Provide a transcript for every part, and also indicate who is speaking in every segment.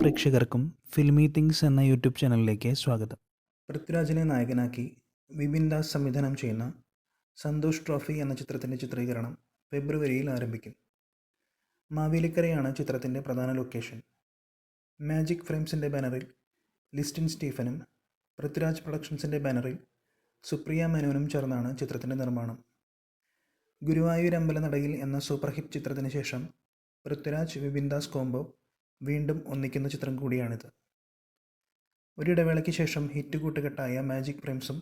Speaker 1: പ്രേക്ഷകർക്കും filmy things എന്ന YouTube ചാനലിലേക്ക് സ്വാഗതം. പൃഥ്വിരാജിനെ നായകനാക്കി വിപിൻ ദാസ് സംവിധാനം ചെയ്യുന്ന സന്തോഷ് ട്രോഫി എന്ന ചിത്രത്തിൻ്റെ ചിത്രീകരണം ഫെബ്രുവരിയിൽ ആരംഭിക്കും. മാവേലിക്കരയാണ് ചിത്രത്തിൻ്റെ പ്രധാന ലൊക്കേഷൻ. മാജിക് ഫ്രെയിംസിൻ്റെ ബാനറിൽ ലിസ്റ്റിൻ സ്റ്റീഫനും പൃഥ്വിരാജ് പ്രൊഡക്ഷൻസിൻ്റെ ബാനറിൽ സുപ്രിയ മേനോനും ചേർന്നാണ് ചിത്രത്തിൻ്റെ നിർമ്മാണം. ഗുരുവായൂർ അമ്പലനടയിൽ എന്ന സൂപ്പർ ഹിറ്റ് ചിത്രത്തിന് ശേഷം പൃഥ്വിരാജ് വിപിൻ ദാസ് കോംബോ വീണ്ടും ഒന്നിക്കുന്ന ചിത്രം കൂടിയാണിത്. ഒരിടവേളയ്ക്ക് ശേഷം ഹിറ്റ് കൂട്ടുകെട്ടായ മാജിക് ഫ്രെയിംസും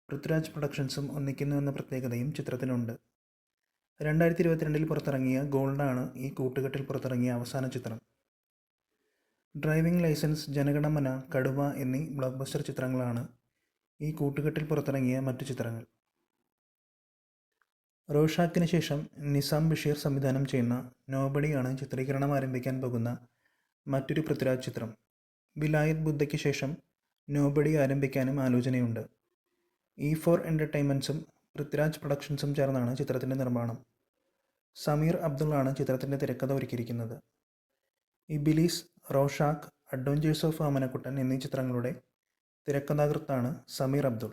Speaker 1: പൃഥ്വിരാജ് പ്രൊഡക്ഷൻസും ഒന്നിക്കുന്നു എന്ന പ്രത്യേകതയും ചിത്രത്തിനുണ്ട്. 2022 പുറത്തിറങ്ങിയ ഗോൾഡാണ് ഈ കൂട്ടുകെട്ടിൽ പുറത്തിറങ്ങിയ അവസാന ചിത്രം. ഡ്രൈവിംഗ് ലൈസൻസ്, ജനഗണമന, കടുവ എന്നീ ബ്ലോക്ക് ബസ്റ്റർ ചിത്രങ്ങളാണ് ഈ കൂട്ടുകെട്ടിൽ പുറത്തിറങ്ങിയ മറ്റു ചിത്രങ്ങൾ. റോഷാക്കിന് ശേഷം നിസാം ബഷീർ സംവിധാനം ചെയ്യുന്ന നോബഡിയാണ് ചിത്രീകരണം ആരംഭിക്കാൻ പോകുന്ന മറ്റൊരു പൃഥ്വിരാജ് ചിത്രം. വിലായത് ബുദ്ധയ്ക്ക് ശേഷം നോബഡി ആരംഭിക്കാനും ആലോചനയുണ്ട്. E4 എൻ്റർടൈൻമെൻറ്റ്സും പൃഥ്വിരാജ് പ്രൊഡക്ഷൻസും ചേർന്നാണ് ചിത്രത്തിൻ്റെ നിർമ്മാണം. സമീർ അബ്ദുള്ളാണ് ചിത്രത്തിൻ്റെ തിരക്കഥ ഒരുക്കിയിരിക്കുന്നത്. ഇബിലിസ്, റോഷാക്ക്, അഡ്വഞ്ചേഴ്സ് ഓഫ് ആമനക്കുട്ടൻ എന്നീ ചിത്രങ്ങളുടെ തിരക്കഥാകൃത്താണ് സമീർ അബ്ദുൾ.